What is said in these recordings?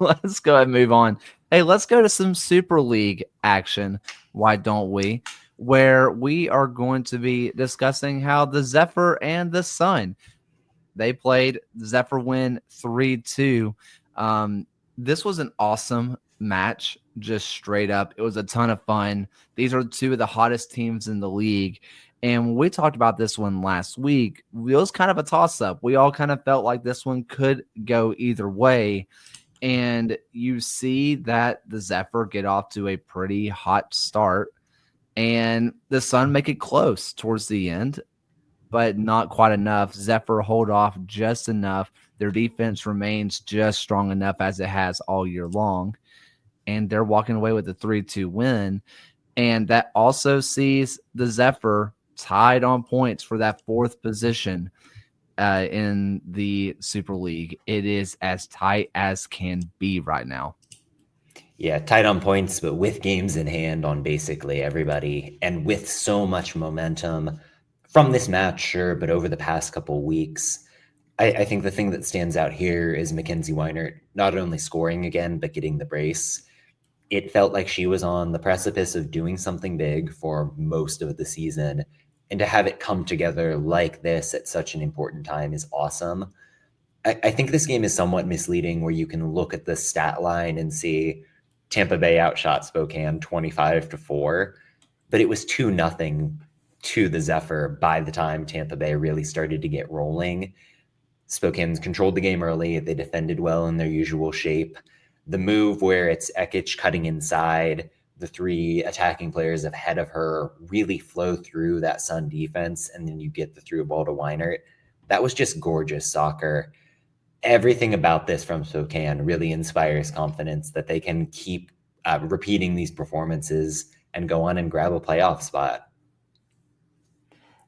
let's go ahead and move on. Hey, let's go to some Super League action. Why don't we? Where we are going to be discussing how the Zephyr and the Sun they played. Zephyr win 3-2. This was an awesome match, just straight up. It was a ton of fun. These are two of the hottest teams in the league. And when we talked about this one last week, it was kind of a toss up. We all kind of felt like this one could go either way. And you see that the Zephyr get off to a pretty hot start and the Sun make it close towards the end, but not quite enough. Zephyr hold off just enough. Their defense remains just strong enough as it has all year long. And they're walking away with a 3-2 win. And that also sees the Zephyr tied on points for that fourth position in the Super League. It is as tight as can be right now. Yeah, tight on points, but with games in hand on basically everybody, and with so much momentum from this match, sure, but over the past couple weeks, I think the thing that stands out here is Mackenzie Weinert not only scoring again, but getting the brace. It felt like she was on the precipice of doing something big for most of the season, and to have it come together like this at such an important time is awesome. I think this game is somewhat misleading where you can look at the stat line and see Tampa Bay outshot Spokane 25-4, but it was 2-0 to the Zephyr by the time Tampa Bay really started to get rolling. Spokane's controlled the game early. They defended well in their usual shape. The move where it's Ekich cutting inside, the three attacking players ahead of her really flow through that Sun defense, and then you get the through ball to Weinert. That was just gorgeous soccer. Everything about this from Spokane really inspires confidence that they can keep repeating these performances and go on and grab a playoff spot.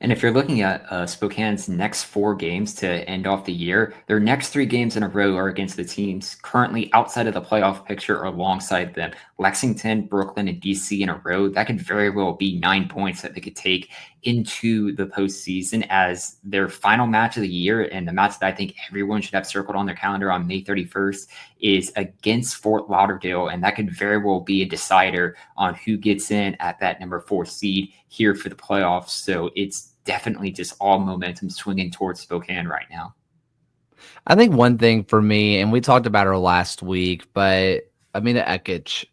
And if you're looking at Spokane's next 4 games to end off the year, their next 3 games in a row are against the teams currently outside of the playoff picture or alongside them. Lexington, Brooklyn, and DC in a row. That could very well be 9 points that they could take into the postseason as their final match of the year. And the match that I think everyone should have circled on their calendar on May 31st is against Fort Lauderdale. And that could very well be a decider on who gets in at that number 4 seed here for the playoffs. So it's definitely just all momentum swinging towards Spokane right now. I think one thing for me, and we talked about her last week, but Amina Ekich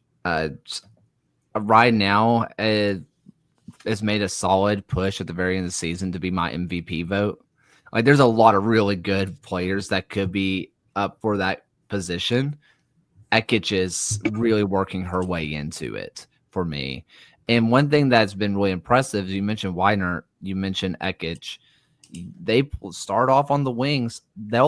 right now has made a solid push at the very end of the season to be my MVP vote. Like, there's a lot of really good players that could be up for that position. Ekich is really working her way into it for me. And one thing that's been really impressive, you mentioned Weiner, you mentioned Ekich. They start off on the wings.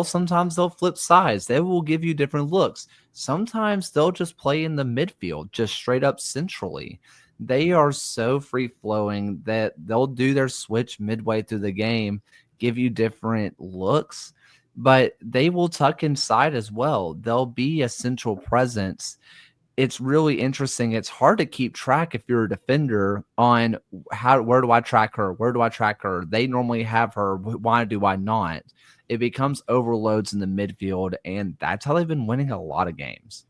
Sometimes they'll flip sides. They will give you different looks. Sometimes they'll just play in the midfield, just straight up centrally. They are so free flowing that they'll do their switch midway through the game, give you different looks, but they will tuck inside as well. They'll be a central presence. It's really interesting. It's hard to keep track if you're a defender on where do I track her? Where do I track her? They normally have her. Why do I not? It becomes overloads in the midfield, and that's how they've been winning a lot of games.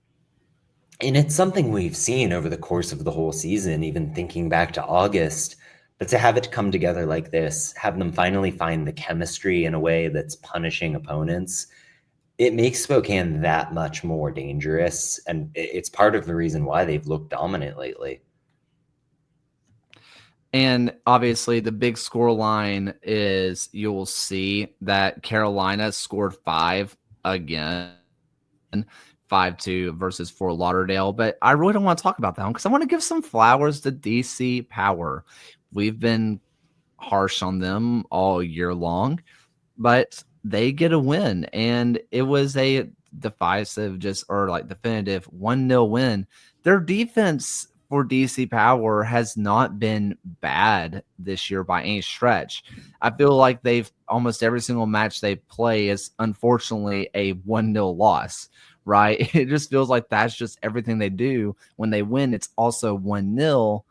And it's something we've seen over the course of the whole season, even thinking back to August. But to have it come together like this, have them finally find the chemistry in a way that's punishing opponents, it makes Spokane that much more dangerous. And it's part of the reason why they've looked dominant lately. And obviously, the big score line is you'll see that Carolina scored 5 again, 5-2 versus Fort Lauderdale. But I really don't want to talk about that one because I want to give some flowers to DC Power. We've been harsh on them all year long, but they get a win. And it was a definitive 1-0 win. Their defense for DC Power has not been bad this year by any stretch. I feel like they've almost every single match they play is unfortunately a 1-0 loss, right? It just feels like that's just everything they do. When they win, it's also 1-0.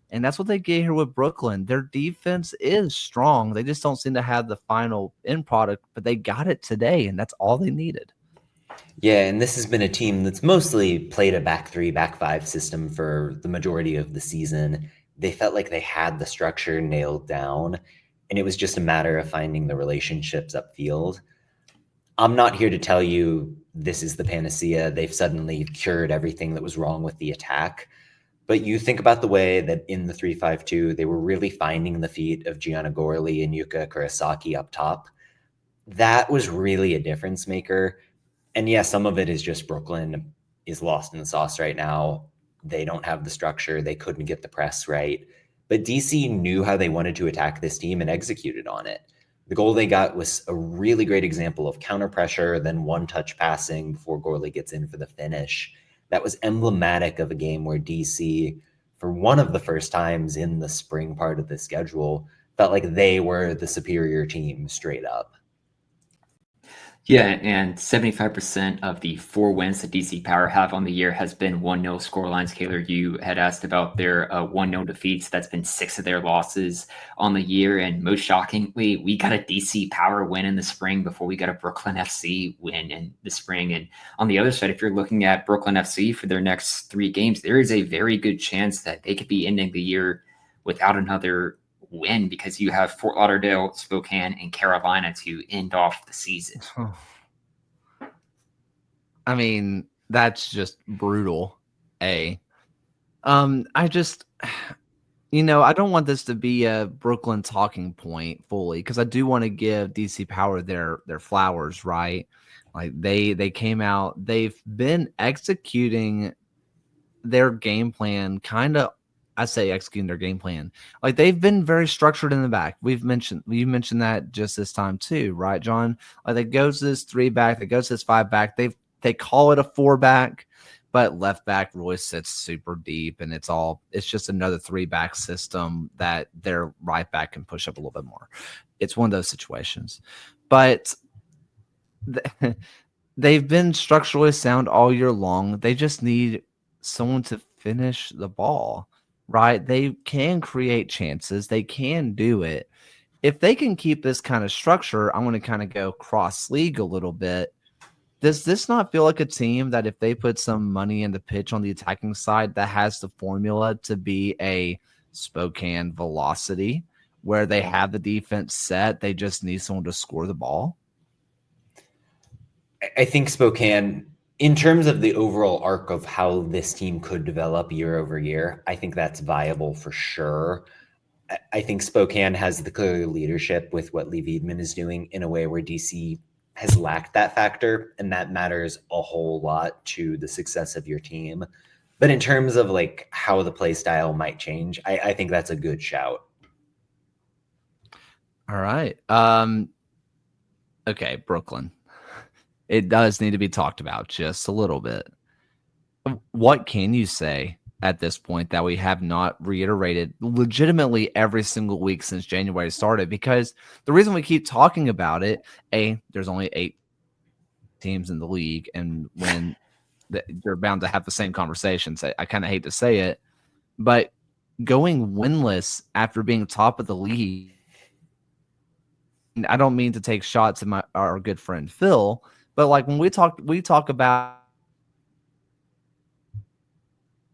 And that's what they get here with Brooklyn. Their defense is strong. They just don't seem to have the final end product, but they got it today, and that's all they needed. Yeah, and this has been a team that's mostly played a back three, back five system for the majority of the season. They felt like they had the structure nailed down, and it was just a matter of finding the relationships upfield. I'm not here to tell you this is the panacea. They've suddenly cured everything that was wrong with the attack. But you think about the way that in the 3-5-2, they were really finding the feet of Gianna Gorley and Yuka Kurosaki up top. That was really a difference maker. And yeah, some of it is just Brooklyn is lost in the sauce right now. They don't have the structure. They couldn't get the press right. But DC knew how they wanted to attack this team and executed on it. The goal they got was a really great example of counter pressure, then one touch passing before Gorley gets in for the finish. That was emblematic of a game where DC, for one of the first times in the spring part of the schedule, felt like they were the superior team straight up. Yeah, and 75% of the 4 wins that DC Power have on the year has been 1-0 scorelines. Kaylor, you had asked about their 1-0 defeats. That's been 6 of their losses on the year. And most shockingly, we got a DC Power win in the spring before we got a Brooklyn FC win in the spring. And on the other side, if you're looking at Brooklyn FC for their next 3 games, there is a very good chance that they could be ending the year without another win, because you have Fort Lauderdale, Spokane, and Carolina to end off the season. I mean, that's just brutal. I just, I don't want this to be a Brooklyn talking point fully, because I do want to give DC Power their flowers, right? Like they came out, they've been executing their game plan kind of. I say executing their game plan. Like they've been very structured in the back. You mentioned that just this time too, right, John? Like they goes to this 3 back, they goes to this 5 back. They call it a 4 back, but left back really sits super deep, and it's just another 3 back system that their right back can push up a little bit more. It's one of those situations, but they've been structurally sound all year long. They just need someone to finish the ball. Right? They can create chances. They can do it. If they can keep this kind of structure, I'm going to kind of go cross league a little bit. Does this not feel like a team that if they put some money in the pitch on the attacking side, that has the formula to be a Spokane Velocity, where they have the defense set, they just need someone to score the ball? I think Spokane, in terms of the overall arc of how this team could develop year over year, I think that's viable for sure. I think Spokane has the clear leadership with what Lee Wiedemann is doing in a way where DC has lacked that factor, and that matters a whole lot to the success of your team. But in terms of like how the play style might change, I think that's a good shout. All right. Okay, Brooklyn. It does need to be talked about just a little bit. What can you say at this point that we have not reiterated legitimately every single week since January started? Because the reason we keep talking about it, there's only 8 teams in the league, and when they're bound to have the same conversations, I kind of hate to say it, but going winless after being top of the league, I don't mean to take shots at our good friend Phil, but like when we talk about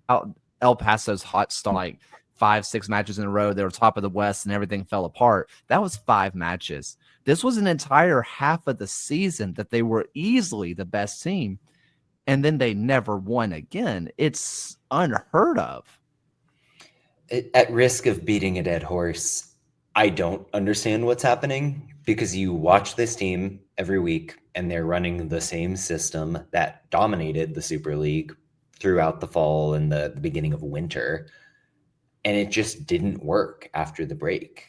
El Paso's hot start, like 5-6 matches in a row, they were top of the West and everything fell apart. That was 5 matches. This was an entire half of the season that they were easily the best team, and then they never won again. It's unheard of. At risk of beating a dead horse, I don't understand what's happening, because you watch this team every week and they're running the same system that dominated the Super League throughout the fall and the beginning of winter, and it just didn't work after the break.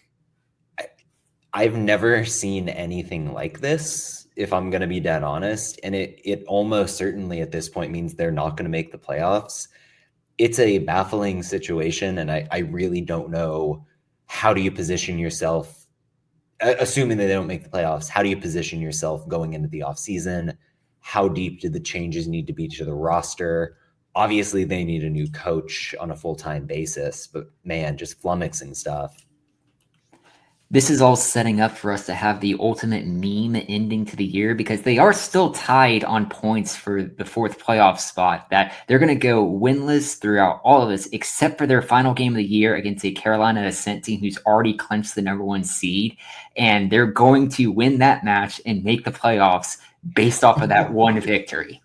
I've never seen anything like this, if I'm going to be dead honest, and it almost certainly at this point means they're not going to make the playoffs. It's a baffling situation, and I really don't know, how do you position yourself, assuming that they don't make the playoffs, how do you position yourself going into the offseason? How deep do the changes need to be to the roster? Obviously, they need a new coach on a full-time basis, but man, just flummoxing stuff. This is all setting up for us to have the ultimate meme ending to the year, because they are still tied on points for the 4th playoff spot, that they're going to go winless throughout all of this, except for their final game of the year against a Carolina Ascent team who's already clinched the #1 seed. And they're going to win that match and make the playoffs based off of that one victory.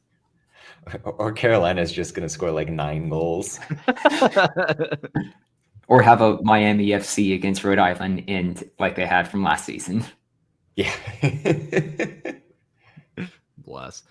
Or Carolina's just going to score like 9 goals. Or have a Miami FC against Rhode Island end like they had from last season. Yeah. Bless.